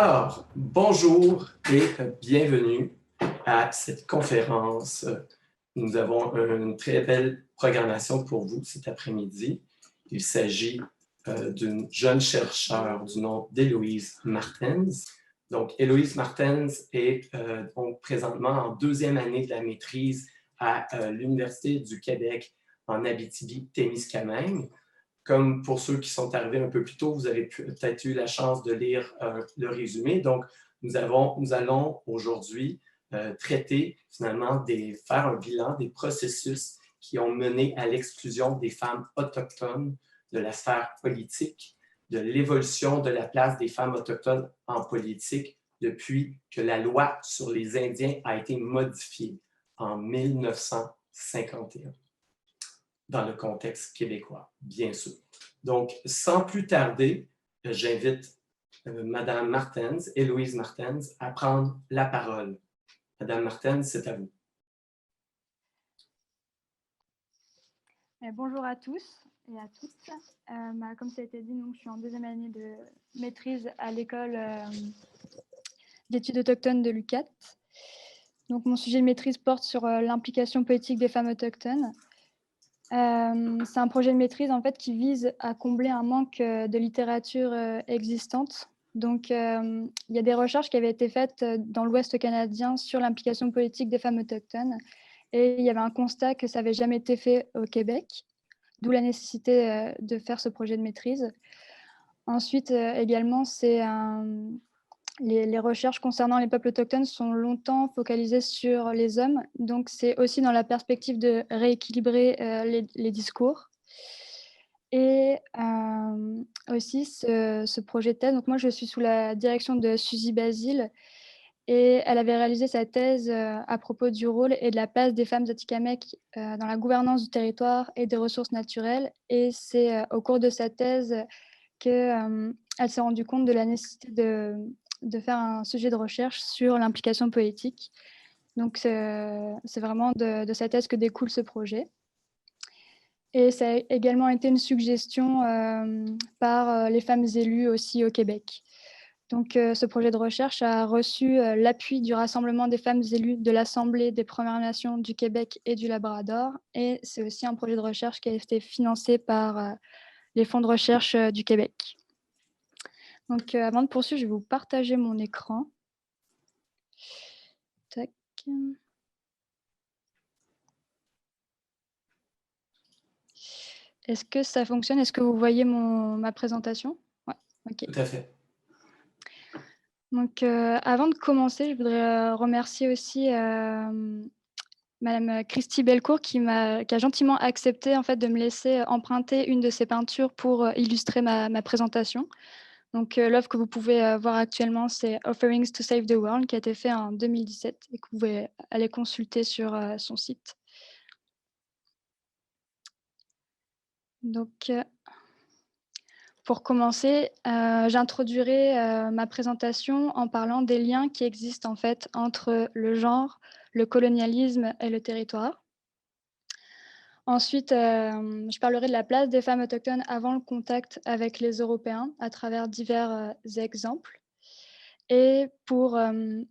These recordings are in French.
Alors, bonjour et bienvenue à cette conférence. Nous avons une très belle programmation pour vous cet après-midi. Il s'agit d'une jeune chercheure du nom d'Héloïse Martens. Donc, Héloïse Martens est donc présentement en deuxième année de la maîtrise à l'Université du Québec en Abitibi-Témiscamingue. Comme pour ceux qui sont arrivés un peu plus tôt, vous avez peut-être eu la chance de lire le résumé. Donc, nous allons aujourd'hui traiter finalement faire un bilan des processus qui ont mené à l'exclusion des femmes autochtones de la sphère politique, de l'évolution de la place des femmes autochtones en politique depuis que la loi sur les Indiens a été modifiée en 1951. Dans le contexte québécois, bien sûr. Donc, sans plus tarder, j'invite Madame Martens, Héloïse Martens, à prendre la parole. Madame Martens, c'est à vous. Bonjour à tous et à toutes. Comme ça a été dit, donc, je suis en deuxième année de maîtrise à l'école d'études autochtones de l'UQAT. Donc, mon sujet de maîtrise porte sur l'implication politique des femmes autochtones. C'est un projet de maîtrise en fait, qui vise à combler un manque de littérature existante. Donc, il y a des recherches qui avaient été faites dans l'Ouest canadien sur l'implication politique des femmes autochtones. Et il y avait un constat que ça n'avait jamais été fait au Québec, d'où la nécessité de faire ce projet de maîtrise. Ensuite, également, les recherches concernant les peuples autochtones sont longtemps focalisées sur les hommes. Donc, c'est aussi dans la perspective de rééquilibrer les discours. Et aussi, ce projet de thèse, donc moi, je suis sous la direction de Suzy Basile, et elle avait réalisé sa thèse à propos du rôle et de la place des femmes Atikamekw dans la gouvernance du territoire et des ressources naturelles. Et c'est au cours de sa thèse qu'elle s'est rendue compte de la nécessité de faire un sujet de recherche sur l'implication politique. Donc, c'est vraiment de sa thèse que découle ce projet. Et ça a également été une suggestion par les femmes élues aussi au Québec. Donc, ce projet de recherche a reçu l'appui du Rassemblement des femmes élues de l'Assemblée des Premières Nations du Québec et du Labrador. Et c'est aussi un projet de recherche qui a été financé par les fonds de recherche du Québec. Donc, avant de poursuivre, je vais vous partager mon écran. Tac. Est-ce que ça fonctionne? Est-ce que vous voyez ma présentation? Ouais, ok. Tout à fait. Donc, avant de commencer, je voudrais remercier aussi Madame Christy Belcourt qui a gentiment accepté en fait, de me laisser emprunter une de ses peintures pour illustrer ma présentation. Donc, l'œuvre que vous pouvez voir actuellement, c'est Offerings to Save the World, qui a été fait en 2017 et que vous pouvez aller consulter sur son site. Donc, pour commencer, j'introduirai ma présentation en parlant des liens qui existent en fait entre le genre, le colonialisme et le territoire. Ensuite, je parlerai de la place des femmes autochtones avant le contact avec les Européens à travers divers exemples. Et pour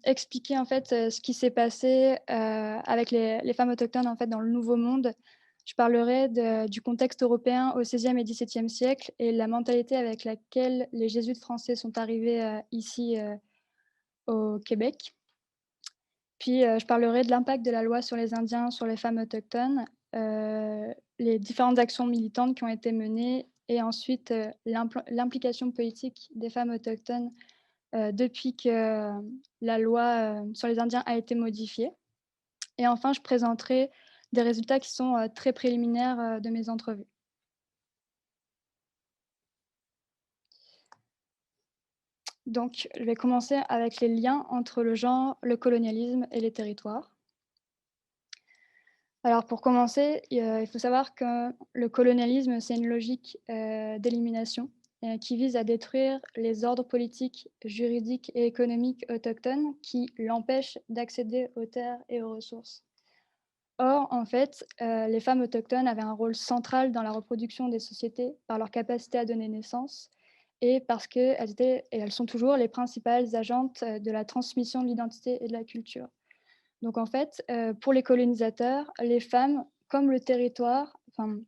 expliquer en fait ce qui s'est passé avec les femmes autochtones en fait dans le Nouveau Monde, je parlerai du contexte européen au XVIe et XVIIe siècle et la mentalité avec laquelle les jésuites français sont arrivés ici au Québec. Puis, je parlerai de l'impact de la loi sur les Indiens, sur les femmes autochtones, les différentes actions militantes qui ont été menées et ensuite l'implication politique des femmes autochtones depuis que la loi sur les Indiens a été modifiée. Et enfin, je présenterai des résultats qui sont très préliminaires de mes entrevues. Donc, je vais commencer avec les liens entre le genre, le colonialisme et les territoires. Alors, pour commencer, il faut savoir que le colonialisme, c'est une logique d'élimination qui vise à détruire les ordres politiques, juridiques et économiques autochtones qui l'empêchent d'accéder aux terres et aux ressources. Or, en fait, les femmes autochtones avaient un rôle central dans la reproduction des sociétés par leur capacité à donner naissance et parce qu'elles étaient, et elles sont toujours, les principales agentes de la transmission de l'identité et de la culture. Donc en fait, pour les colonisateurs, les femmes, comme le territoire, enfin,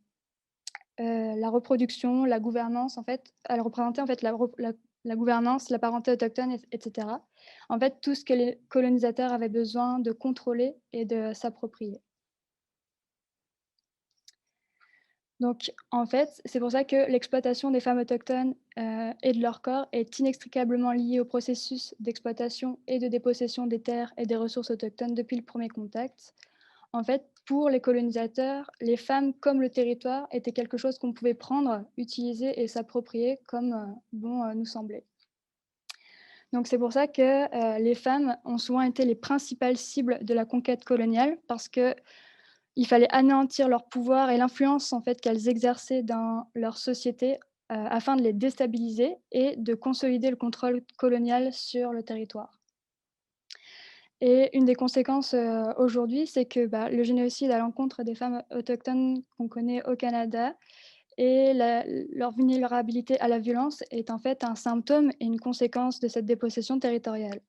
la reproduction, la gouvernance, en fait, elle représentait en fait la gouvernance, la parenté autochtone, etc. En fait, tout ce que les colonisateurs avaient besoin de contrôler et de s'approprier. Donc, en fait, c'est pour ça que l'exploitation des femmes autochtones et de leur corps est inextricablement liée au processus d'exploitation et de dépossession des terres et des ressources autochtones depuis le premier contact. En fait, pour les colonisateurs, les femmes comme le territoire étaient quelque chose qu'on pouvait prendre, utiliser et s'approprier comme bon nous semblait. Donc c'est pour ça que les femmes ont souvent été les principales cibles de la conquête coloniale parce que il fallait anéantir leur pouvoir et l'influence en fait qu'elles exerçaient dans leur société afin de les déstabiliser et de consolider le contrôle colonial sur le territoire. Et une des conséquences, aujourd'hui, c'est que, bah, le génocide à l'encontre des femmes autochtones qu'on connaît au Canada et leur vulnérabilité à la violence est en fait un symptôme et une conséquence de cette dépossession territoriale.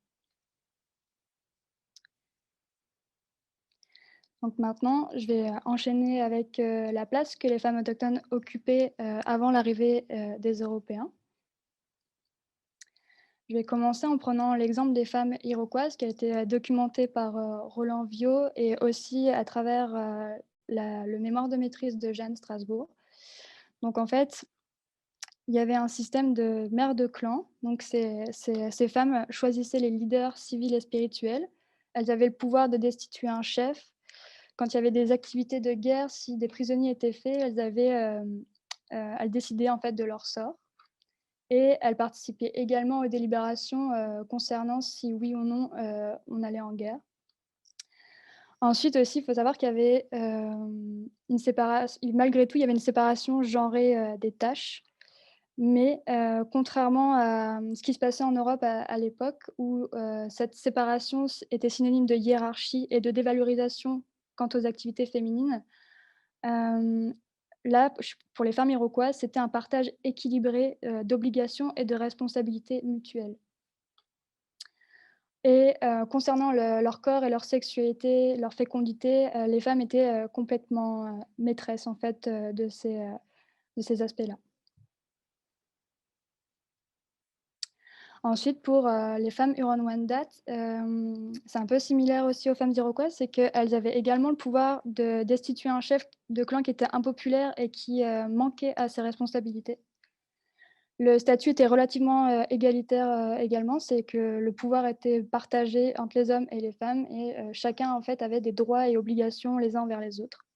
Donc maintenant, je vais, enchaîner avec, la place que les femmes autochtones occupaient, avant l'arrivée, des Européens. Je vais commencer en prenant l'exemple des femmes iroquoises qui a été, documenté par, Roland Viau et aussi à travers, le mémoire de maîtrise de Jeanne Strasbourg. Donc en fait, il y avait un système de mères de clan. Donc ces femmes choisissaient les leaders civils et spirituels. Elles avaient le pouvoir de destituer un chef. Quand il y avait des activités de guerre, si des prisonniers étaient faits, elles décidaient en fait de leur sort. Et elles participaient également aux délibérations, concernant si oui ou non, on allait en guerre. Ensuite aussi, il faut savoir qu'il y avait, une séparation. Malgré tout, il y avait une séparation genrée, des tâches. Mais, contrairement à, ce qui se passait en Europe à l'époque où, cette séparation était synonyme de hiérarchie et de dévalorisation quant aux activités féminines, hem, là, pour les femmes iroquoises, c'était un partage équilibré, d'obligations et de responsabilités mutuelles. Et concernant leur corps et leur sexualité, leur fécondité, les femmes étaient, complètement, maîtresses en fait, de ces aspects-là. Ensuite pour, les femmes Huron-Wendat, c'est un peu similaire aussi aux femmes iroquoises, c'est qu'elles avaient également le pouvoir de destituer un chef de clan qui était impopulaire et qui, manquait à ses responsabilités. Le statut était relativement, égalitaire, également, c'est que le pouvoir était partagé entre les hommes et les femmes et chacun en fait avait des droits et obligations les uns envers les autres.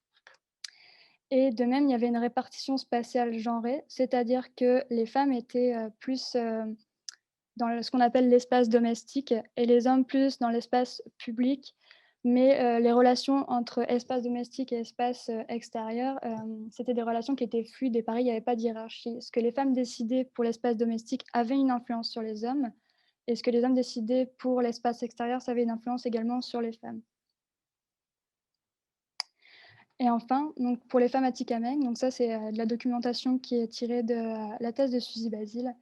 Et de même, il y avait une répartition spatiale genrée, c'est-à-dire que les femmes étaient, plus, dans ce qu'on appelle l'espace domestique et les hommes plus dans l'espace public. Mais les relations entre espace domestique et espace extérieur, c'était des relations qui étaient fluides et pareil, il n'y avait pas de hiérarchie. Ce que les femmes décidaient pour l'espace domestique avait une influence sur les hommes et ce que les hommes décidaient pour l'espace extérieur, ça avait une influence également sur les femmes. Et enfin, donc pour les femmes atikamekw, donc ça c'est de la documentation qui est tirée de la thèse de Suzy Basile.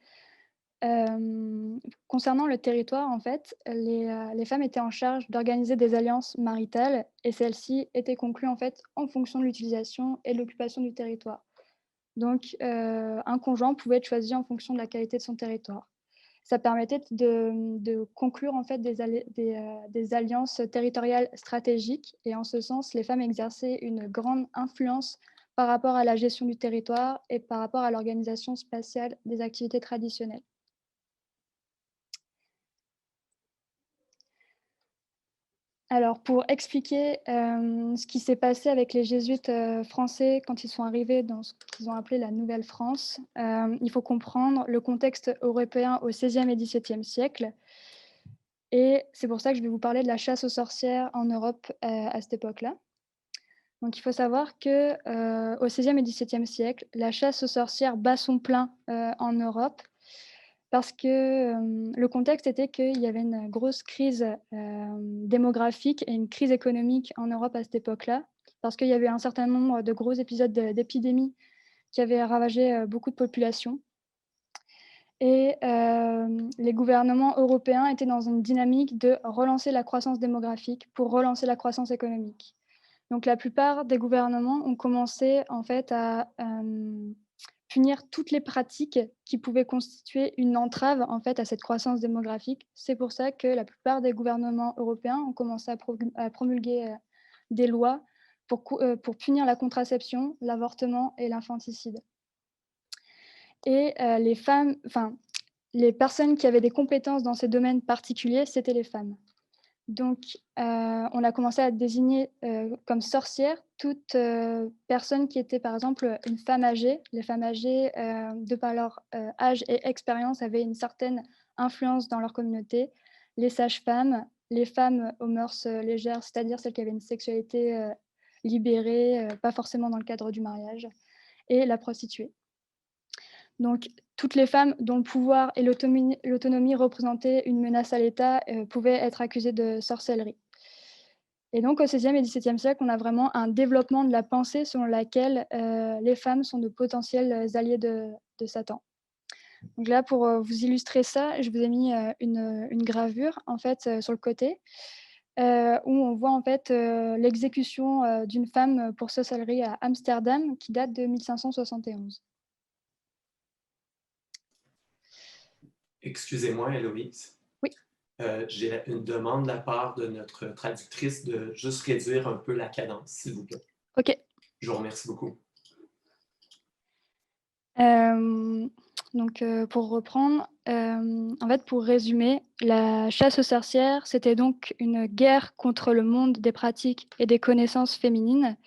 Concernant le territoire, en fait, les femmes étaient en charge d'organiser des alliances maritales et celles-ci étaient conclues, en fait, en fonction de l'utilisation et de l'occupation du territoire. Donc, un conjoint pouvait être choisi en fonction de la qualité de son territoire. Ça permettait de conclure, en fait, des alliances territoriales stratégiques et en ce sens, les femmes exerçaient une grande influence par rapport à la gestion du territoire et par rapport à l'organisation spatiale des activités traditionnelles. Alors pour expliquer, ce qui s'est passé avec les jésuites, français quand ils sont arrivés dans ce qu'ils ont appelé la Nouvelle-France, il faut comprendre le contexte européen au XVIe et XVIIe siècle et c'est pour ça que je vais vous parler de la chasse aux sorcières en Europe, à cette époque-là. Donc il faut savoir que, au XVIe et XVIIe siècle, la chasse aux sorcières bat son plein, en Europe parce que, le contexte était qu'il y avait une grosse crise, démographique et une crise économique en Europe à cette époque-là. Parce qu'il y avait un certain nombre de gros épisodes d'épidémies qui avaient ravagé, beaucoup de populations Et les gouvernements européens étaient dans une dynamique de relancer la croissance démographique pour relancer la croissance économique. Donc la plupart des gouvernements ont commencé en fait à punir toutes les pratiques qui pouvaient constituer une entrave en fait à cette croissance démographique. C'est pour ça que la plupart des gouvernements européens ont commencé à promulguer des lois pour punir la contraception, l'avortement et l'infanticide. Et les femmes, enfin, les personnes qui avaient des compétences dans ces domaines particuliers, c'était les femmes. Donc, on a commencé à désigner comme sorcière toute personne qui était, par exemple, une femme âgée. Les femmes âgées, de par leur âge et expérience, avaient une certaine influence dans leur communauté. Les sages-femmes, les femmes aux mœurs légères, c'est-à-dire celles qui avaient une sexualité libérée, pas forcément dans le cadre du mariage, et la prostituée. Donc, toutes les femmes dont le pouvoir et l'autonomie représentaient une menace à l'État pouvaient être accusées de sorcellerie. Et donc, au XVIe et XVIIe siècle, on a vraiment un développement de la pensée selon laquelle les femmes sont de potentiels alliés de Satan. Donc là, pour vous illustrer ça, je vous ai mis une gravure en fait sur le côté où on voit en fait l'exécution d'une femme pour sorcellerie à Amsterdam qui date de 1571. Excusez-moi, Héloïse. Oui. J'ai une demande de la part de notre traductrice de juste réduire un peu la cadence, s'il vous plaît. OK. Je vous remercie beaucoup. Donc, pour reprendre, en fait, pour résumer, la chasse aux sorcières, c'était donc une guerre contre le monde des pratiques et des connaissances féminines.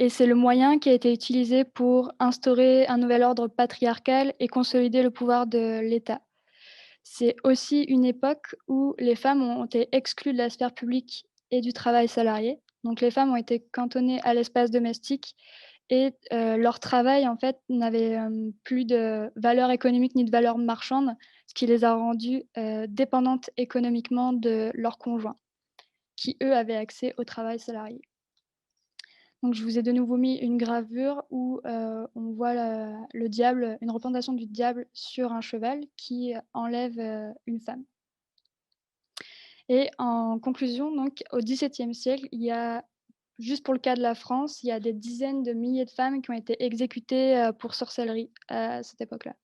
Et c'est le moyen qui a été utilisé pour instaurer un nouvel ordre patriarcal et consolider le pouvoir de l'État. C'est aussi une époque où les femmes ont été exclues de la sphère publique et du travail salarié. Donc les femmes ont été cantonnées à l'espace domestique et leur travail, en fait, n'avait plus de valeur économique ni de valeur marchande, ce qui les a rendues dépendantes économiquement de leurs conjoints, qui, eux, avaient accès au travail salarié. Donc je vous ai de nouveau mis une gravure où on voit le diable, une représentation du diable sur un cheval qui enlève une femme. Et en conclusion, donc, au XVIIe siècle, il y a, juste pour le cas de la France, il y a des dizaines de milliers de femmes qui ont été exécutées pour sorcellerie à cette époque-là.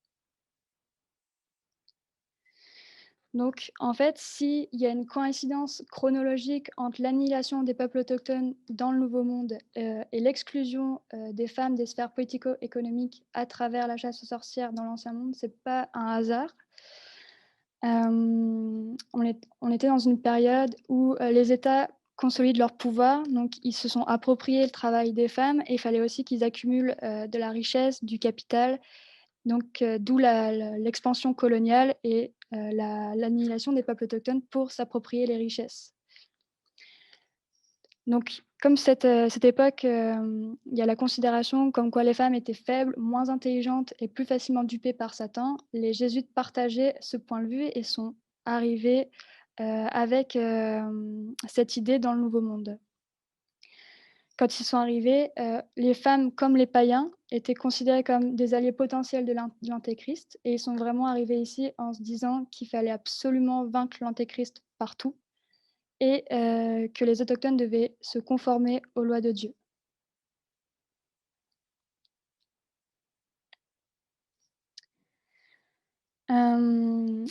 Donc, en fait, s'il y a une coïncidence chronologique entre l'annihilation des peuples autochtones dans le Nouveau Monde et l'exclusion des femmes des sphères politico-économiques à travers la chasse aux sorcières dans l'Ancien Monde, ce n'est pas un hasard. On était dans une période où les États consolident leur pouvoir, donc ils se sont appropriés le travail des femmes et il fallait aussi qu'ils accumulent de la richesse, du capital, donc d'où l'expansion coloniale et l'annihilation des peuples autochtones pour s'approprier les richesses. Donc, comme cette époque, il y a la considération comme quoi les femmes étaient faibles, moins intelligentes et plus facilement dupées par Satan, les jésuites partageaient ce point de vue et sont arrivés avec cette idée dans le Nouveau Monde. Quand ils sont arrivés, les femmes, comme les païens, étaient considérées comme des alliés potentiels de l'Antéchrist et ils sont vraiment arrivés ici en se disant qu'il fallait absolument vaincre l'Antéchrist partout et que les autochtones devaient se conformer aux lois de Dieu.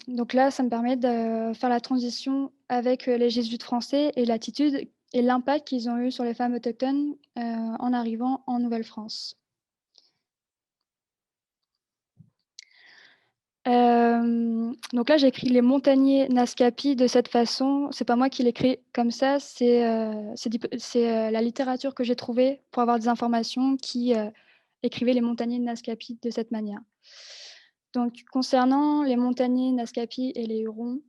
Donc là, ça me permet de faire la transition avec les jésuites français et l'attitude et l'impact qu'ils ont eu sur les femmes autochtones en arrivant en Nouvelle-France. Donc là, j'ai écrit les montagners Naskapi de cette façon. C'est pas moi qui l'écris comme ça, c'est la littérature que j'ai trouvée pour avoir des informations qui écrivait les montagners Naskapi de cette manière. Donc, concernant les montagners Naskapi et les Hurons,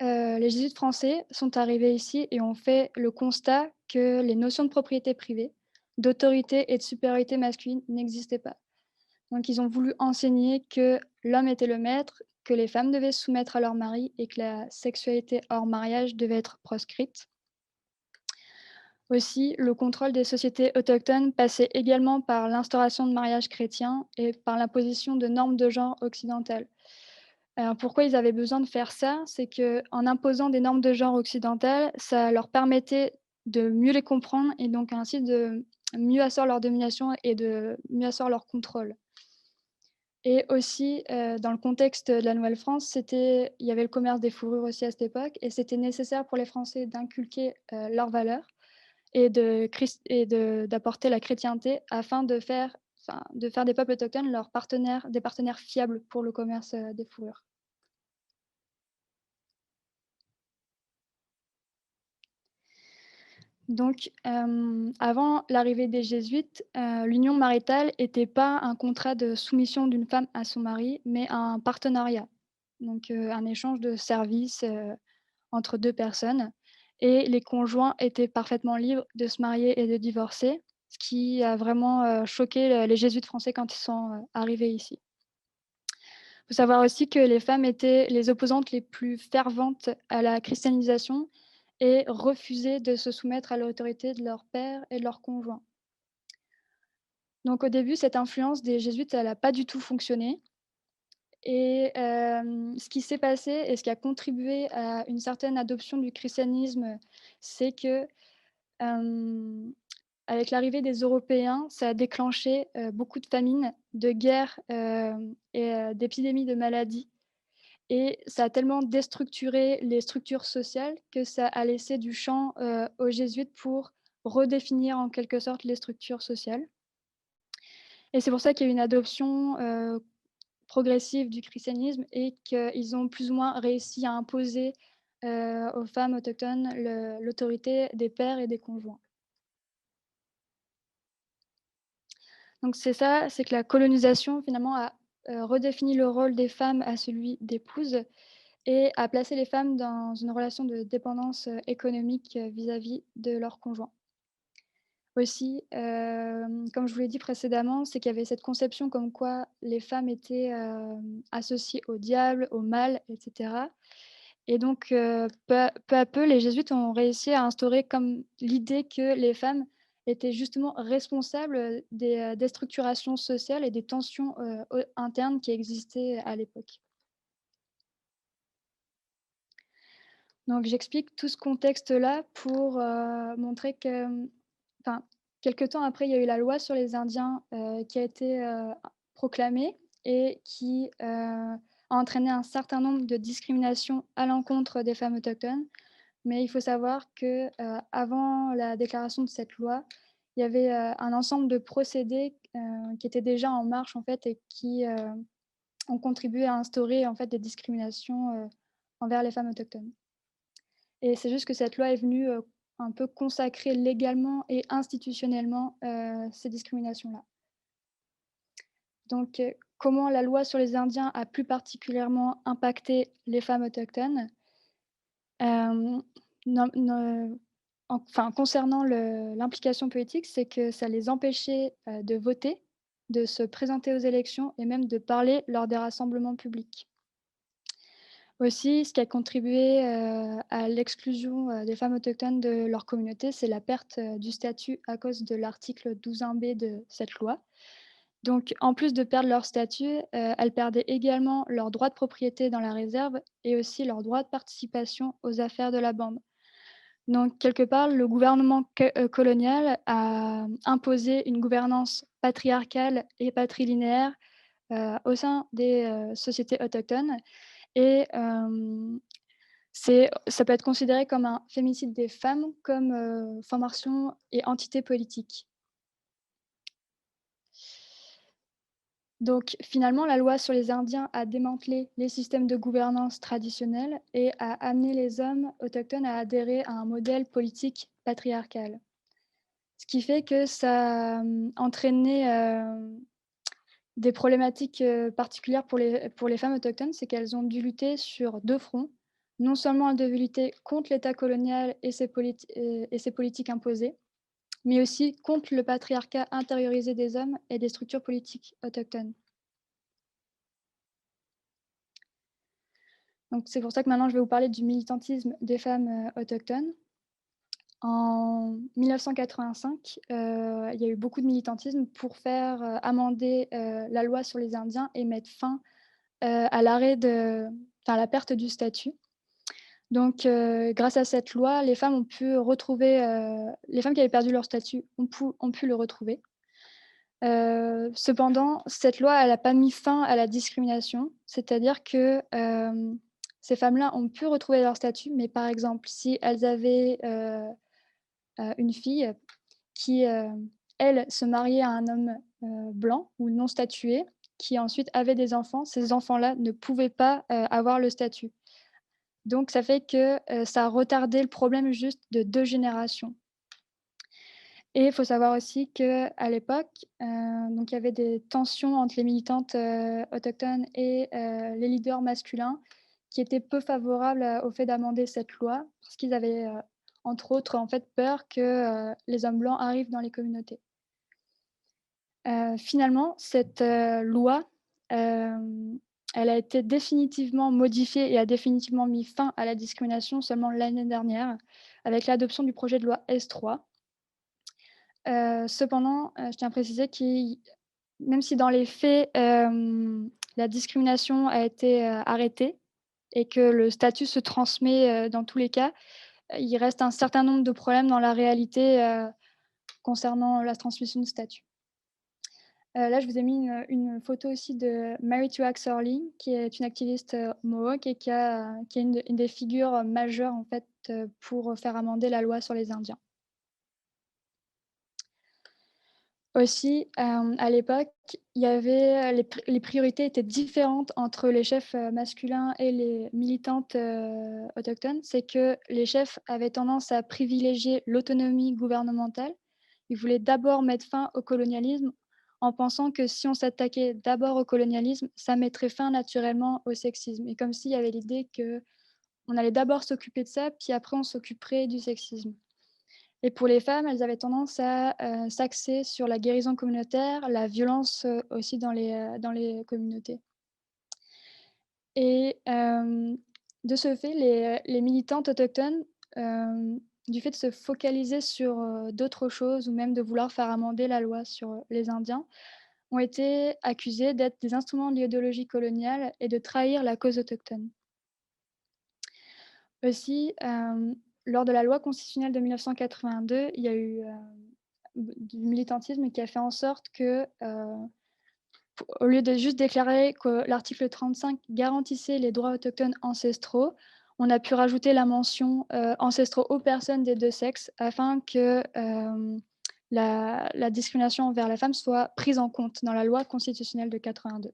les jésuites français sont arrivés ici et ont fait le constat que les notions de propriété privée, d'autorité et de supériorité masculine n'existaient pas. Donc, ils ont voulu enseigner que l'homme était le maître, que les femmes devaient se soumettre à leur mari et que la sexualité hors mariage devait être proscrite. Aussi, le contrôle des sociétés autochtones passait également par l'instauration de mariages chrétiens et par l'imposition de normes de genre occidentales. Pourquoi ils avaient besoin de faire ça? C'est qu'en imposant des normes de genre occidentales, ça leur permettait de mieux les comprendre et donc ainsi de mieux asseoir leur domination et de mieux asseoir leur contrôle. Et aussi, dans le contexte de la Nouvelle-France, il y avait le commerce des fourrures aussi à cette époque et c'était nécessaire pour les Français d'inculquer, leurs valeurs et d'apporter la chrétienté afin de faire des peuples autochtones des partenaires fiables pour le commerce, des fourrures. Donc, avant l'arrivée des jésuites, l'union maritale était pas un contrat de soumission d'une femme à son mari, mais un partenariat. Donc, un échange de services, entre 2 personnes et les conjoints étaient parfaitement libres de se marier et de divorcer, ce qui a vraiment, choqué, les jésuites français quand ils sont, arrivés ici. Il faut savoir aussi que les femmes étaient les opposantes les plus ferventes à la christianisation et refusaient de se soumettre à l'autorité de leur père et de leur conjoint. Donc au début, cette influence des jésuites, elle a pas du tout fonctionné et ce qui s'est passé et ce qui a contribué à une certaine adoption du christianisme, c'est que, hem, avec l'arrivée des Européens, ça a déclenché, beaucoup de famines, de guerres, et d'épidémies de maladies. Et ça a tellement déstructuré les structures sociales que ça a laissé du champ, aux jésuites pour redéfinir en quelque sorte les structures sociales. Et c'est pour ça qu'il y a eu une adoption, progressive du christianisme et qu'ils ont plus ou moins réussi à imposer, aux femmes autochtones l'autorité des pères et des conjoints. Donc c'est ça, c'est que la colonisation finalement a, redéfini le rôle des femmes à celui d'épouse et à placer les femmes dans une relation de dépendance, économique, vis-à-vis de leur conjoint. Aussi, comme je vous l'ai dit précédemment, c'est qu'il y avait cette conception comme quoi les femmes étaient, associées au diable, au mal et cetera et donc peu à peu, les jésuites ont réussi à instaurer comme l'idée que les femmes étaient justement responsables, des déstructurations sociales et des tensions, internes qui existaient à l'époque. Donc j'explique tout ce contexte-là pour, montrer que, enfin, quelque temps après, il y a eu la loi sur les Indiens, qui a été, proclamée et qui, a entraîné un certain nombre de discriminations à l'encontre des femmes autochtones. Mais il faut savoir que, avant la déclaration de cette loi, il y avait, un ensemble de procédés, qui étaient déjà en marche, en fait et qui, ont contribué à instaurer, en fait, des discriminations, envers les femmes autochtones. Et c'est juste que cette loi est venue, un peu consacrer légalement et institutionnellement, ces discriminations-là. Donc, comment la loi sur les Indiens a plus particulièrement impacté les femmes autochtones? Hem, non ne Enfin, concernant l'implication politique, c'est que ça les empêchait, de voter, de se présenter aux élections et même de parler lors des rassemblements publics. Aussi, ce qui a contribué, à l'exclusion, des femmes autochtones de leur communauté, c'est la perte, du statut à cause de l'article 12 B de cette loi. Donc en plus de perdre leur statut, elles perdaient également leur droit de propriété dans la réserve et aussi leur droit de participation aux affaires de la bande. Donc quelque part, le gouvernement colonial a imposé une gouvernance patriarcale et patrilinéaire, au sein des, sociétés autochtones et ça peut être considéré comme un féminicide des femmes, comme, formation et entité politique. Donc finalement, la loi sur les Indiens a démantelé les systèmes de gouvernance traditionnels et a amené les hommes autochtones à adhérer à un modèle politique patriarcal. Ce qui fait que ça a, entraîné, des problématiques, particulières pour les femmes autochtones, c'est qu'elles ont dû lutter sur 2 fronts. Non seulement elles devaient lutter contre l'État colonial et ses politiques imposées, mais aussi contre le patriarcat intériorisé des hommes et des structures politiques autochtones. Donc c'est pour ça que maintenant je vais vous parler du militantisme des femmes, autochtones. En 1985, il y a eu beaucoup de militantisme pour faire, amender, la loi sur les Indiens et mettre fin à la perte du statut. Donc, grâce à cette loi, les femmes ont pu retrouver, les femmes qui avaient perdu leur statut ont pu le retrouver. Cependant, cette loi, elle n'a pas mis fin à la discrimination. C'est-à-dire que, ces femmes-là ont pu retrouver leur statut, mais par exemple, si elles avaient, une fille qui, elle, se mariait à un homme, blanc ou non statué, qui ensuite avait des enfants, ces enfants-là ne pouvaient pas, avoir le statut. Donc ça fait que, ça a retardé le problème juste de 2 générations. Et il faut savoir aussi qu'à l'époque, donc il y avait des tensions entre les militantes, autochtones et les leaders masculins qui étaient peu favorables, au fait d'amender cette loi parce qu'ils avaient, entre autres, en fait, peur que, les hommes blancs arrivent dans les communautés. Finalement, cette, loi, elle a été définitivement modifiée et a définitivement mis fin à la discrimination seulement l'année dernière avec l'adoption du projet de loi S3. Cependant, je tiens à préciser même si dans les faits, la discrimination a été, arrêtée et que le statut se transmet, dans tous les cas, il reste un certain nombre de problèmes dans la réalité, concernant la transmission de statut. Là, je vous ai mis une photo aussi de Mary Tuax Orling, qui est une activiste, Mohawk et qui est une des figures majeures, en fait, pour faire amender la loi sur les Indiens. Aussi, à l'époque, il y avait, les priorités étaient différentes entre les chefs, masculins et les militantes, autochtones. C'est que les chefs avaient tendance à privilégier l'autonomie gouvernementale. Ils voulaient d'abord mettre fin au colonialisme en pensant que si on s'attaquait d'abord au colonialisme, ça mettrait fin naturellement au sexisme et comme s'il y avait l'idée qu'on allait d'abord s'occuper de ça, puis après on s'occuperait du sexisme. Et pour les femmes, elles avaient tendance à, s'axer sur la guérison communautaire, la violence, aussi dans les communautés. Et de ce fait, les militantes autochtones, du fait de se focaliser sur, d'autres choses ou même de vouloir faire amender la loi sur, les Indiens, ont été accusées d'être des instruments de l'idéologie coloniale et de trahir la cause autochtone. Aussi, lors de la loi constitutionnelle de 1982, il y a eu, du militantisme qui a fait en sorte que, au lieu de juste déclarer que l'article 35 garantissait les droits autochtones ancestraux, on a pu rajouter la mention, ancestraux aux personnes des 2 sexes afin que, la discrimination envers la femme soit prise en compte dans la loi constitutionnelle de 82.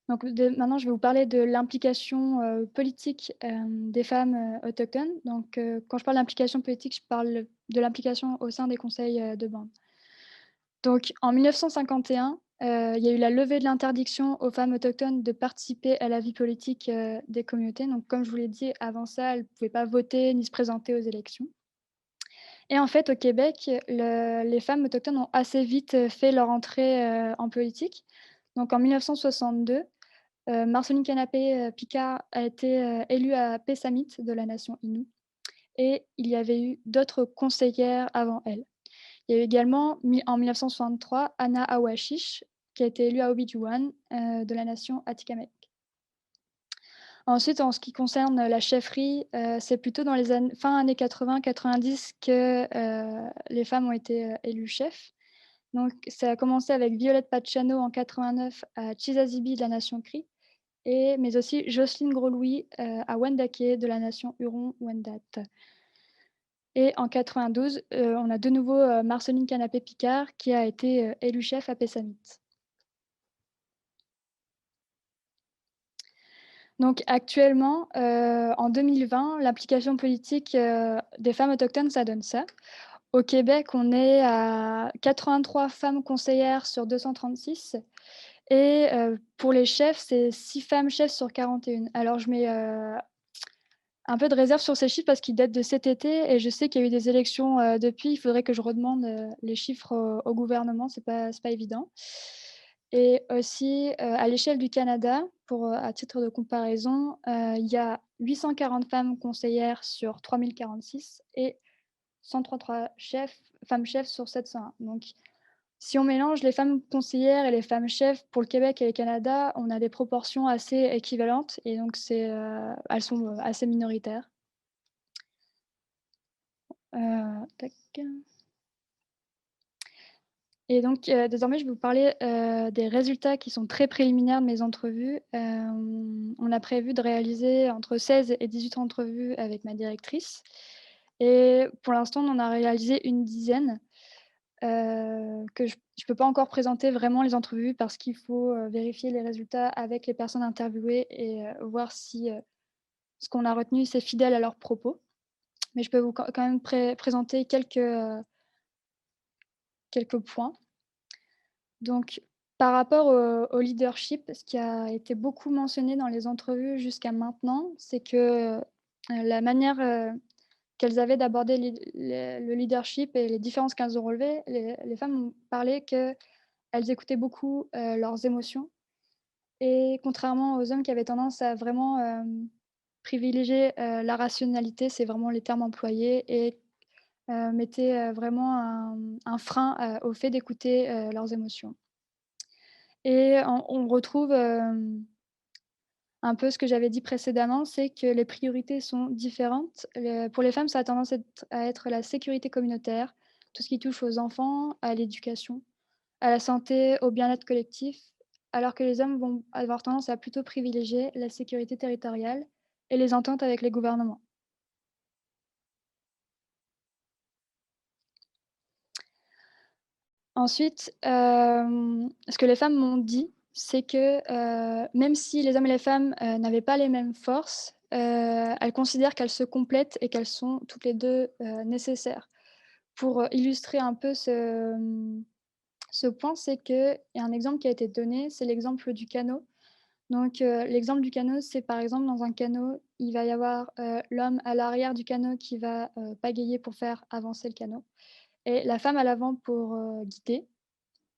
Donc maintenant, je vais vous parler de l'implication, politique, des femmes, autochtones. Donc quand je parle d'implication politique, je parle de l'implication au sein des conseils, de bande. Donc en 1951, il y a eu la levée de l'interdiction aux femmes autochtones de participer à la vie politique, des communautés. Donc comme je vous l'ai dit, avant ça, elles ne pouvaient pas voter ni se présenter aux élections. Et en fait, au Québec, les femmes autochtones ont assez vite, fait leur entrée, en politique. Donc en 1962, Marceline Canapé-Picard a été, élue à Pessamit de la nation Innu et il y avait eu d'autres conseillères avant elle. Il y a eu également, en 1963, Anna Awashish, qui a été élue à Obidjuan, de la nation Atikamekw. Ensuite, en ce qui concerne la chefferie, c'est plutôt dans les fin années 80-90 que les femmes ont été élues chefs. Donc, ça a commencé avec Violette Pachano en 89 à Chisazibi de la nation Cri, mais aussi Jocelyne Gros-Louis à Wendake de la nation Huron-Wendat. Et en 92, on a de nouveau Marceline Canapé-Picard qui a été élue chef à Pessamit. Donc actuellement, en 2020, l'implication politique des femmes autochtones, ça donne ça. Au Québec, on est à 83 femmes conseillères sur 236 et pour les chefs, c'est 6 femmes chefs sur 41. Alors je mets un peu de réserve sur ces chiffres parce qu'ils datent de cet été et je sais qu'il y a eu des élections, depuis. Il faudrait que je redemande, les chiffres au gouvernement, c'est pas évident. Et aussi, à l'échelle du Canada, à titre de comparaison, il y a 840 femmes conseillères sur 3046 et 133 femmes chefs sur 701. Donc Si on mélange les femmes conseillères et les femmes chefs pour le Québec et le Canada, on a des proportions assez équivalentes et donc elles sont, assez minoritaires. Tac. Et donc, désormais, je vais vous parler, des résultats qui sont très préliminaires de mes entrevues. On a prévu de réaliser entre 16 et 18 entrevues avec ma directrice et pour l'instant, on en a réalisé une dizaine, que je ne peux pas encore présenter vraiment les entrevues parce qu'il faut, vérifier les résultats avec les personnes interviewées et voir si, ce qu'on a retenu, c'est fidèle à leurs propos. Mais je peux vous quand même présenter quelques points. Donc, par rapport au leadership, ce qui a été beaucoup mentionné dans les entrevues jusqu'à maintenant, c'est que, la manière, qu'elles avaient d'aborder le leadership et les différences qu'elles ont relevées, les femmes ont parlé qu'elles écoutaient beaucoup, leurs émotions et contrairement aux hommes qui avaient tendance à vraiment, privilégier, la rationalité, c'est vraiment les termes employés et mettaient, vraiment un frein, au fait d'écouter, leurs émotions. Et on retrouve, un peu ce que j'avais dit précédemment, c'est que les priorités sont différentes. Pour les femmes, ça a tendance à être la sécurité communautaire, tout ce qui touche aux enfants, à l'éducation, à la santé, au bien-être collectif, alors que les hommes vont avoir tendance à plutôt privilégier la sécurité territoriale et les ententes avec les gouvernements. Ensuite, ce que les femmes m'ont dit, c'est que, même si les hommes et les femmes, n'avaient pas les mêmes forces, elles considèrent qu'elles se complètent et qu'elles sont toutes les 2 nécessaires. Pour, illustrer un peu ce point, c'est qu'il y a un exemple qui a été donné, c'est l'exemple du canot. Donc, l'exemple du canot, c'est par exemple dans un canot, il va y avoir, l'homme à l'arrière du canot qui va, pagayer pour faire avancer le canot et la femme à l'avant pour, guider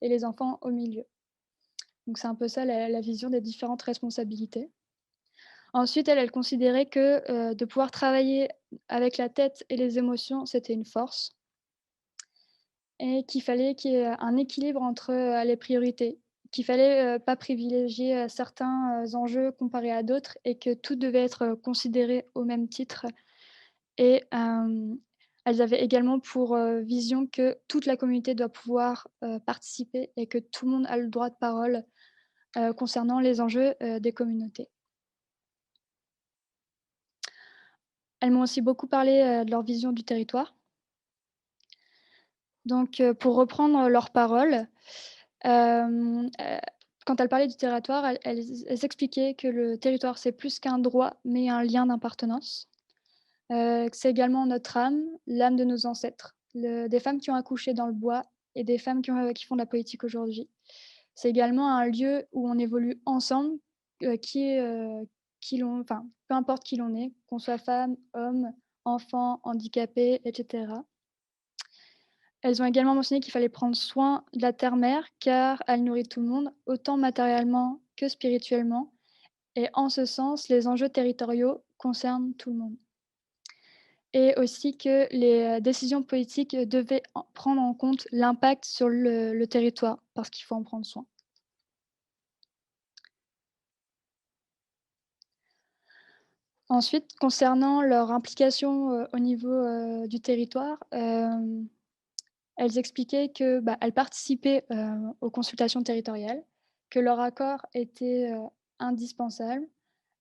et les enfants au milieu. Donc c'est un peu ça la vision des différentes responsabilités. Ensuite, elle considérait que, de pouvoir travailler avec la tête et les émotions, c'était une force et qu'il fallait qu'il y ait un équilibre entre, les priorités. Qu'il fallait, pas privilégier, certains, enjeux comparés à d'autres et que tout devait être, considéré au même titre et elles avaient également pour, vision que toute la communauté doit pouvoir, participer et que tout le monde a le droit de parole concernant les enjeux, des communautés. Elles m'ont aussi beaucoup parlé, de leur vision du territoire. Donc, pour reprendre leurs paroles, quand elles parlaient du territoire, elles expliquaient que le territoire, c'est plus qu'un droit, mais un lien d'appartenance. Que c'est également notre âme, l'âme de nos ancêtres, des femmes qui ont accouché dans le bois et des femmes qui font de la politique aujourd'hui. C'est également un lieu où on évolue ensemble, qui l'on enfin, peu importe qui l'on est, qu'on soit femme, homme, enfant, handicapé et cetera. Elles ont également mentionné qu'il fallait prendre soin de la terre-mère car elle nourrit tout le monde, autant matériellement que spirituellement et en ce sens, les enjeux territoriaux concernent tout le monde. Et aussi que les, décisions politiques, devaient prendre en compte l'impact sur le territoire parce qu'il faut en prendre soin. Ensuite, concernant leur implication, au niveau, du territoire, elles expliquaient que, bah, elles participaient, aux consultations territoriales, que leur accord était, indispensable.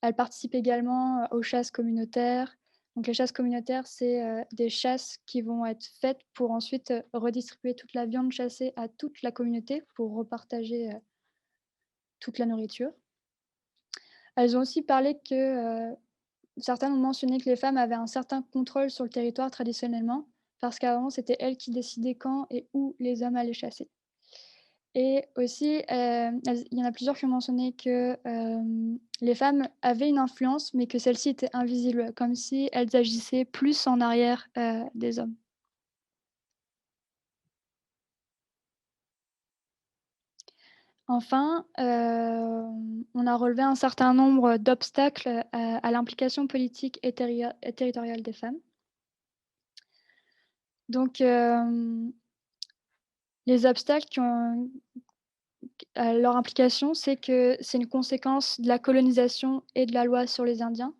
Elles participent également, aux chasses communautaires. Donc les chasses communautaires, c'est, des chasses qui vont être faites pour ensuite, redistribuer toute la viande chassée à toute la communauté pour repartager, toute la nourriture. Elles ont aussi parlé que, certaines ont mentionné que les femmes avaient un certain contrôle sur le territoire traditionnellement, parce qu'avant, c'était elles qui décidaient quand et où les hommes allaient chasser. Et aussi, il y en a plusieurs qui ont mentionné que, les femmes avaient une influence, mais que celle-ci était invisible, comme si elles agissaient plus en arrière, des hommes. Enfin, on a relevé un certain nombre d'obstacles, à l'implication politique et territoriale des femmes. Donc, Les obstacles qui ont leur implication, c'est que c'est une conséquence de la colonisation et de la loi sur les Indiens,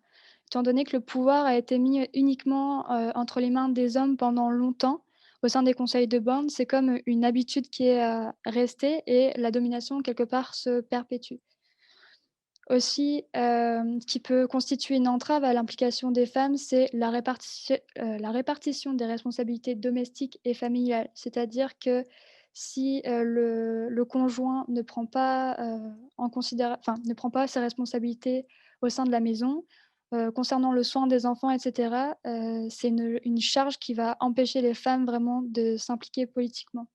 étant donné que le pouvoir a été mis uniquement, entre les mains des hommes pendant longtemps au sein des conseils de bornes. C'est comme une habitude qui est, restée et la domination quelque part se perpétue. Aussi, ce qui peut constituer une entrave à l'implication des femmes, c'est la répartition des responsabilités domestiques et familiales. C'est-à-dire que si, le conjoint ne prend pas, ne prend pas ses responsabilités au sein de la maison, concernant le soin des enfants et cetera, c'est une charge qui va empêcher les femmes vraiment de s'impliquer politiquement.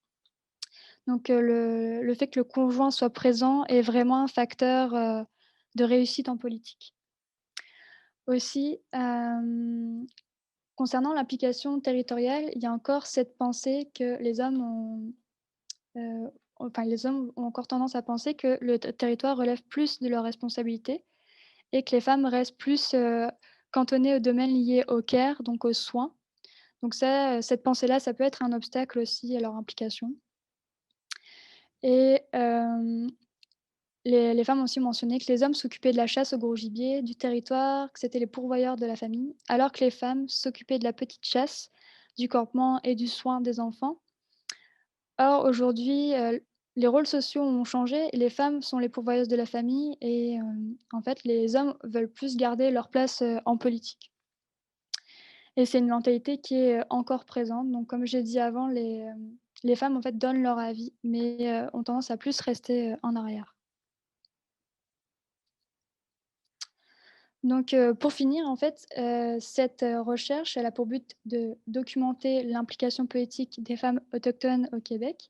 Donc, le fait que le conjoint soit présent est vraiment un facteur, de réussite en politique. Aussi, concernant l'implication territoriale, il y a encore cette pensée que les hommes ont encore tendance à penser que le territoire relève plus de leurs responsabilités et que les femmes restent plus, cantonnées aux domaines liés au care, donc aux soins. Donc ça, cette pensée-là, ça peut être un obstacle aussi à leur implication et les femmes ont aussi mentionné que les hommes s'occupaient de la chasse au gros gibier, du territoire, que c'était les pourvoyeurs de la famille, alors que les femmes s'occupaient de la petite chasse, du campement et du soin des enfants. Or, aujourd'hui, les rôles sociaux ont changé et les femmes sont les pourvoyeuses de la famille et en fait, les hommes veulent plus garder leur place, en politique et c'est une mentalité qui est, encore présente. Donc comme j'ai dit avant, les femmes, en fait, donnent leur avis mais ont tendance à plus rester, en arrière. Donc, pour finir, en fait, cette, recherche, elle a pour but de documenter l'implication politique des femmes autochtones au Québec,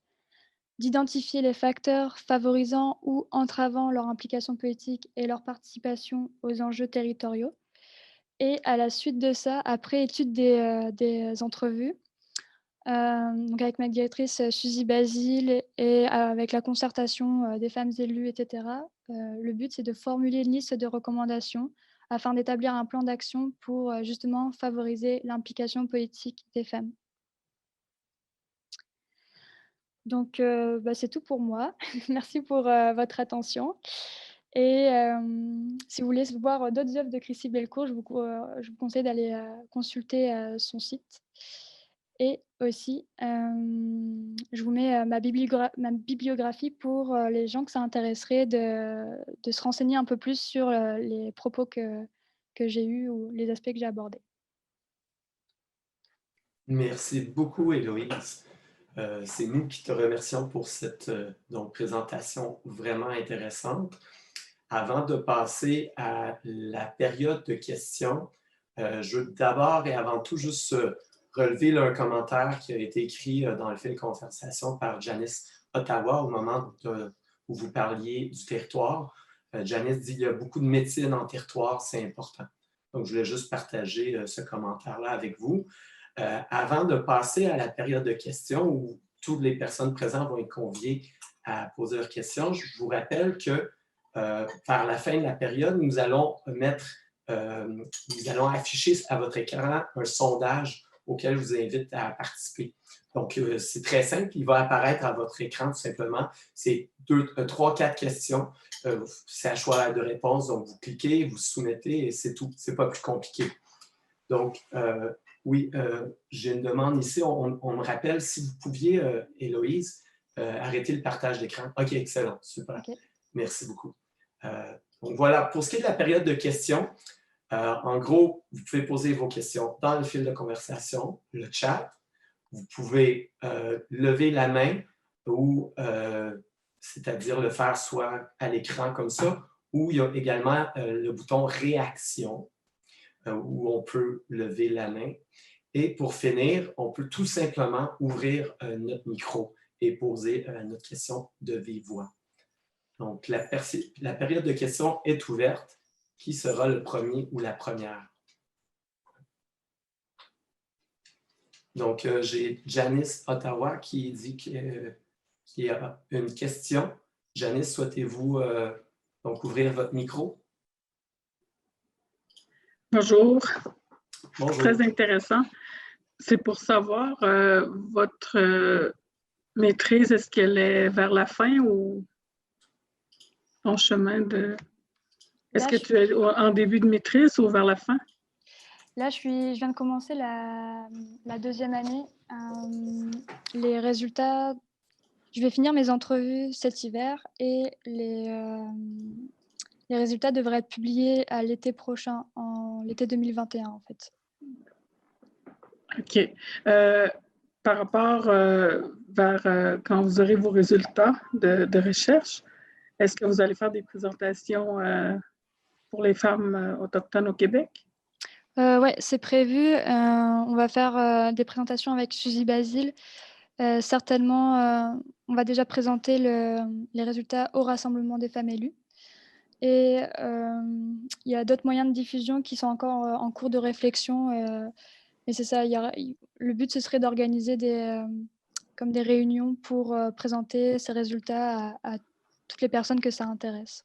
d'identifier les facteurs favorisant ou entravant leur implication politique et leur participation aux enjeux territoriaux et à la suite de ça, après étude des entrevues, donc avec ma directrice, Suzy Basile et avec la concertation, des femmes élues et cetera, le but, c'est de formuler une liste de recommandations afin d'établir un plan d'action pour, justement favoriser l'implication politique des femmes. Donc c'est tout pour moi. Merci pour, votre attention et si vous voulez voir d'autres œuvres de Chrissy Belcourt, je vous conseille d'aller, consulter, son site et aussi, je vous mets, ma bibliographie pour, les gens que ça intéresserait de se renseigner un peu plus sur, les propos que j'ai eus ou les aspects que j'ai abordés. Merci beaucoup, Héloïse. C'est nous qui te remercions pour cette présentation vraiment intéressante. Avant de passer à la période de questions, je veux d'abord et avant tout juste relever là, un commentaire qui a été écrit dans le fil conversation par Janice Ottawa au moment où vous parliez du territoire. Janice dit qu'il y a beaucoup de médecine en territoire, c'est important. Donc, je voulais juste partager ce commentaire-là avec vous. Avant de passer à la période de questions où toutes les personnes présentes vont être conviées à poser leurs questions, je vous rappelle que vers la fin de la période, nous allons afficher à votre écran un sondage auquel je vous invite à participer. Donc, c'est très simple. Il va apparaître à votre écran tout simplement. C'est 3, 4 questions. C'est à choix de réponse. Donc, vous cliquez, vous soumettez et c'est tout. Ce n'est pas plus compliqué. Donc, oui, j'ai une demande ici. On me rappelle si vous pouviez, Héloïse, arrêter le partage d'écran. OK, excellent. Super. Okay. Merci beaucoup. Donc voilà, pour ce qui est de la période de questions, en gros, vous pouvez poser vos questions dans le fil de conversation, le chat. Vous pouvez lever la main ou, c'est-à-dire le faire soit à l'écran comme ça, ou il y a également le bouton réaction où on peut lever la main. Et pour finir, on peut tout simplement ouvrir notre micro et poser notre question de vive voix. Donc, la période de questions est ouverte. Qui sera le premier ou la première? Donc, j'ai Janice Ottawa qui dit qu'il y a une question. Janice, souhaitez-vous donc ouvrir votre micro? Bonjour. Bonjour. Très intéressant. C'est pour savoir votre maîtrise, est-ce qu'elle est vers la fin ou ton chemin de... Est-ce Là, que tu es en début de maîtrise ou vers la fin? Là, je viens de commencer la deuxième année. Les résultats, je vais finir mes entrevues cet hiver et les résultats devraient être publiés à l'été prochain, en l'été 2021 en fait. OK. Par rapport vers quand vous aurez vos résultats de recherche, est-ce que vous allez faire des présentations pour les femmes autochtones au Québec? Oui, c'est prévu. On va faire des présentations avec Suzy Basile. Certainement, on va déjà présenter les résultats au Rassemblement des femmes élues. Et il y a d'autres moyens de diffusion qui sont encore en cours de réflexion. Mais c'est ça, le but, ce serait d'organiser comme des réunions pour présenter ces résultats à toutes les personnes que ça intéresse.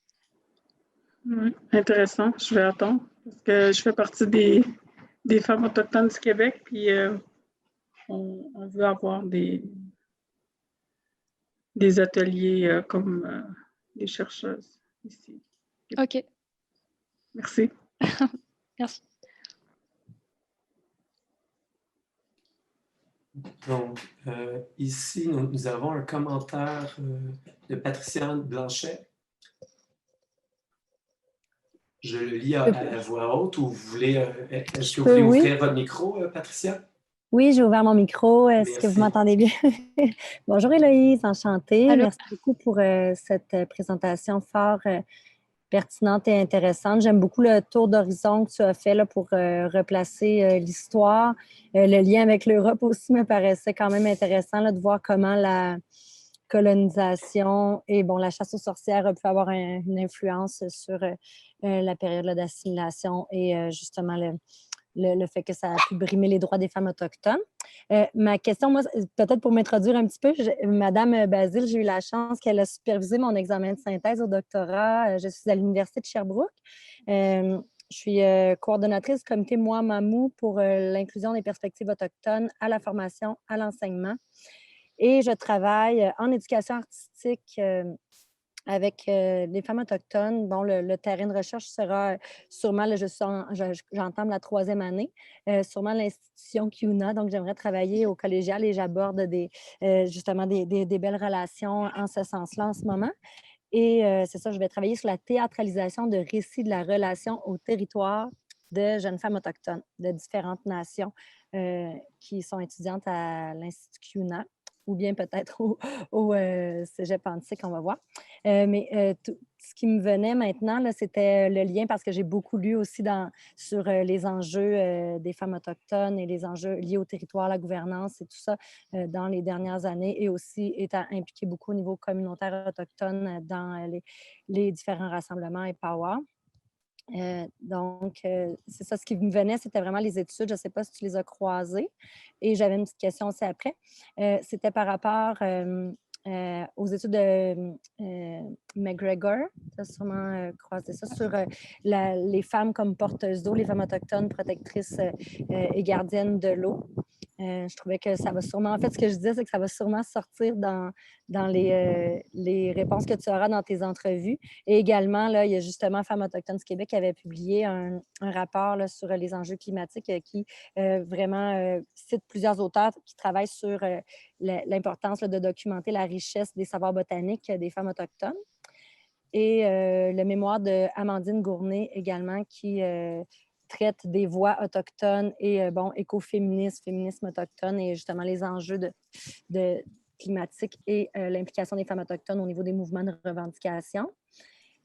Oui, intéressant. Je vais attendre parce que je fais partie des femmes autochtones du Québec, puis on veut avoir des ateliers comme les chercheuses ici. OK. Merci. Merci. Donc, ici, nous avons un commentaire de Patricia Blanchet. Je le lis à voix haute ou vous voulez, est-ce que vous voulez ouvrir votre micro, Patricia? Oui, j'ai ouvert mon micro. Est-ce que vous m'entendez bien? Bonjour Héloïse, enchantée. Allô. Merci beaucoup pour cette présentation fort pertinente et intéressante. J'aime beaucoup le tour d'horizon que tu as fait là, pour replacer l'histoire. Le lien avec l'Europe aussi me paraissait quand même intéressant là, de voir comment la colonisation et bon, la chasse aux sorcières a pu avoir une influence sur la période d'assimilation et justement le fait que ça a pu brimer les droits des femmes autochtones. Ma question, moi, peut-être pour m'introduire un petit peu, Madame Basile, j'ai eu la chance qu'elle a supervisé mon examen de synthèse au doctorat. Je suis à l'Université de Sherbrooke. Je suis coordonnatrice du comité Moi-Mamou pour l'inclusion des perspectives autochtones à la formation, à l'enseignement. Et je travaille en éducation artistique avec les femmes autochtones. Bon, le terrain de recherche sera sûrement, là, j'entame la 3e année, sûrement l'institution CUNA. Donc, j'aimerais travailler au collégial et j'aborde justement des belles relations en ce sens-là en ce moment. Et c'est ça, je vais travailler sur la théâtralisation de récits de la relation au territoire de jeunes femmes autochtones de différentes nations qui sont étudiantes à l'Institut CUNA ou bien peut-être au Cégep Antique, on va voir. Mais ce qui me venait maintenant, là, c'était le lien parce que j'ai beaucoup lu aussi sur les enjeux des femmes autochtones et les enjeux liés au territoire, la gouvernance et tout ça dans les dernières années et aussi étant impliquée beaucoup au niveau communautaire autochtone dans les différents rassemblements et POWER. Donc, c'est ça, ce qui me venait, c'était vraiment les études. Je ne sais pas si tu les as croisées. Et j'avais une petite question aussi après. C'était par rapport aux études de McGregor. Tu as sûrement croisé ça sur les femmes comme porteuses d'eau, les femmes autochtones, protectrices et gardiennes de l'eau. Je trouvais que ça va sûrement... En fait, ce que je disais, c'est que ça va sûrement sortir dans les réponses que tu auras dans tes entrevues. Et également, là, il y a justement Femmes autochtones du Québec qui avait publié un rapport là, sur les enjeux climatiques qui vraiment cite plusieurs auteurs qui travaillent sur l'importance de documenter la richesse des savoirs botaniques des femmes autochtones. Et le mémoire de Amandine Gournay également qui traite des voix autochtones et écoféminisme, féminisme autochtone et justement les enjeux de climatique et l'implication des femmes autochtones au niveau des mouvements de revendication.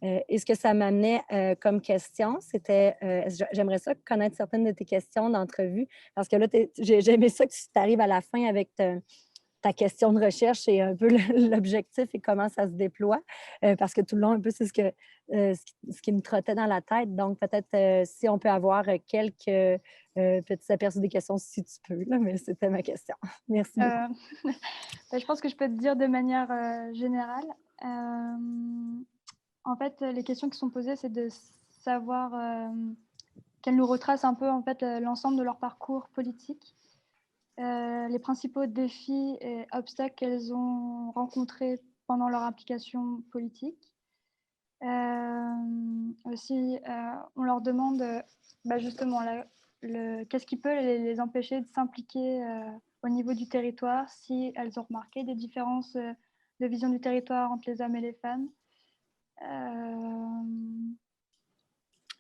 Et ce que ça m'amenait comme question, c'était, j'aimerais ça connaître certaines de tes questions d'entrevue, parce que là, j'ai aimé ça que tu arrives à la fin avec ta question de recherche et un peu l'objectif et comment ça se déploie, parce que tout le long, un peu, c'est ce qui me trottait dans la tête. Donc, peut-être si on peut avoir quelques petits aperçus des questions, si tu peux, là, mais c'était ma question. Merci beaucoup. Je pense que je peux te dire de manière générale. En fait, les questions qui sont posées, c'est de savoir qu'elles nous retracent un peu en fait, l'ensemble de leur parcours politique. les principaux défis et obstacles qu'elles ont rencontrés pendant leur implication politique. Aussi, on leur demande justement qu'est-ce qui peut les empêcher de s'impliquer au niveau du territoire, si elles ont remarqué des différences de vision du territoire entre les hommes et les femmes.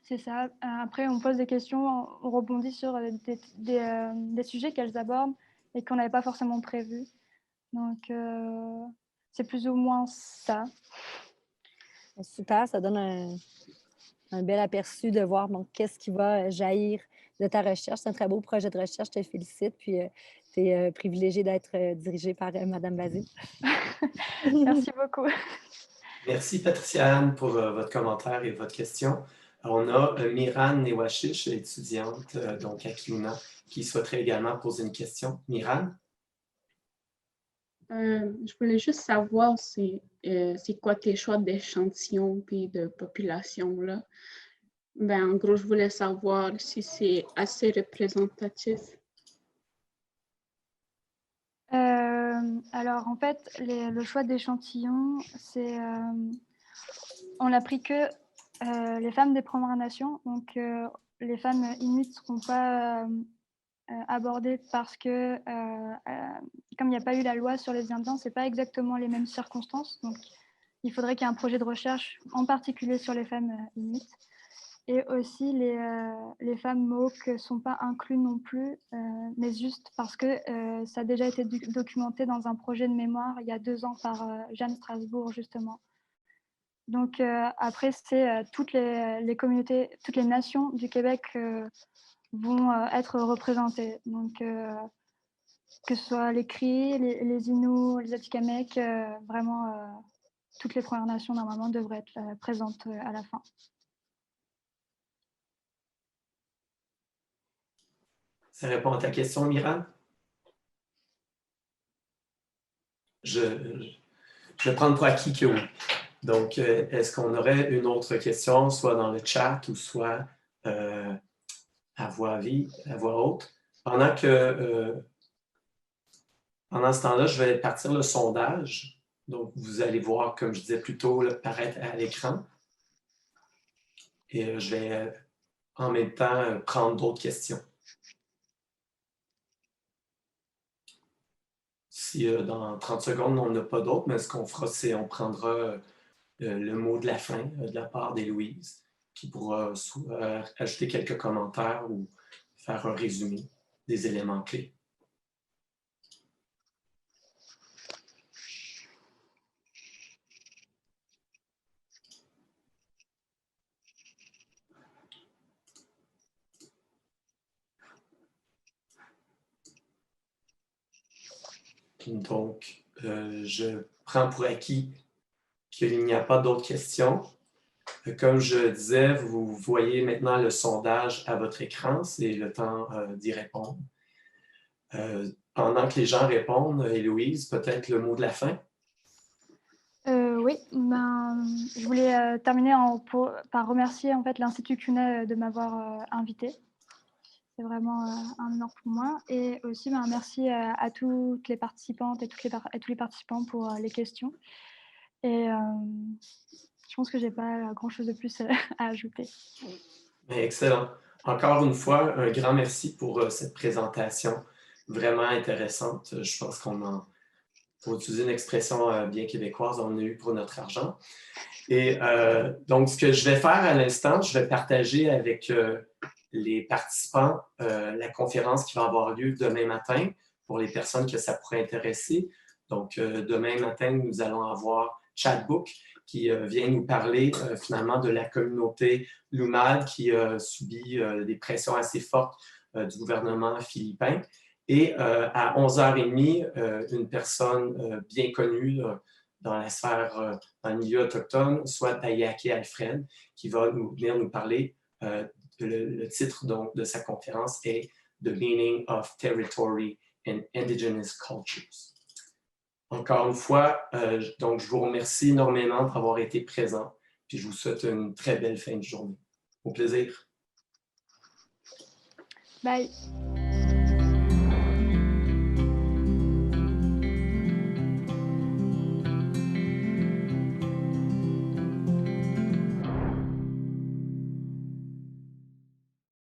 C'est ça. Après, on pose des questions, on rebondit sur des sujets qu'elles abordent et qu'on n'avait pas forcément prévus. Donc, c'est plus ou moins ça. Super, ça donne un bel aperçu de voir qu'est-ce qui va jaillir de ta recherche. C'est un très beau projet de recherche, je te félicite. Puis, tu es privilégiée d'être dirigée par Mme Basile. Merci beaucoup. Merci, Patricia-Anne, pour votre commentaire et votre question. On a Miran Newashish, étudiante donc à Kiuna, qui souhaiterait également poser une question. Miran? Je voulais juste savoir c'est quoi tes choix d'échantillons puis de population là. En gros, je voulais savoir si c'est assez représentatif. Alors, en fait, le choix d'échantillons, c'est on n'a pris que les femmes des Premières Nations. Donc, les femmes inuites ne seront pas abordées parce que, comme il n'y a pas eu la loi sur les Indiens, ce n'est pas exactement les mêmes circonstances. Donc, il faudrait qu'il y ait un projet de recherche, en particulier sur les femmes inuites. Et aussi, les femmes Mohawk ne sont pas inclus non plus, mais juste parce que ça a déjà été documenté dans un projet de mémoire il y a 2 ans par Jeanne Strasbourg, justement. Donc, après, c'est toutes les communautés, toutes les nations du Québec vont être représentées. Donc, que ce soit les Cris, les Inuits, les Atikamekw, vraiment, toutes les Premières Nations, normalement, devraient être présentes à la fin. Ça répond à ta question, Miran? Je vais prendre pour acquis que oui. Donc, est-ce qu'on aurait une autre question, soit dans le chat ou soit à voix vive, à voix haute? Pendant ce temps-là, je vais partir le sondage. Donc, vous allez voir, comme je disais plus tôt, paraître à l'écran. Et je vais en même temps prendre d'autres questions. Si dans 30 secondes, on n'a pas d'autres, mais ce qu'on fera, c'est qu'on prendra le mot de la fin de la part d'Héloïse, qui pourra ajouter quelques commentaires ou faire un résumé des éléments clés. Donc, je prends pour acquis qu'il n'y a pas d'autres questions. Comme je disais, vous voyez maintenant le sondage à votre écran, c'est le temps d'y répondre. Pendant que les gens répondent, Héloïse, peut-être le mot de la fin? Oui, je voulais terminer par remercier en fait, l'Institut CUNA de m'avoir invitée. C'est vraiment un honneur pour moi. Et aussi, merci à toutes les participantes et tous les participants pour les questions. Et je pense que je n'ai pas grand-chose de plus à ajouter. Excellent. Encore une fois, un grand merci pour cette présentation vraiment intéressante. Je pense pour utiliser une expression bien québécoise, on a eu pour notre argent. Et donc, ce que je vais faire à l'instant, je vais partager avec les participants la conférence qui va avoir lieu demain matin pour les personnes que ça pourrait intéresser. Donc, demain matin, nous allons avoir Chatbook qui vient nous parler finalement de la communauté Lumad qui subit des pressions assez fortes du gouvernement philippin. Et à 11h30, une personne bien connue dans la sphère, dans le milieu autochtone, soit Tayake Alfred, qui va venir nous parler. Le titre donc, de sa conférence est The Meaning of Territory and Indigenous Cultures. Encore une fois, donc je vous remercie énormément d'avoir été présent, puis je vous souhaite une très belle fin de journée. Au plaisir. Bye.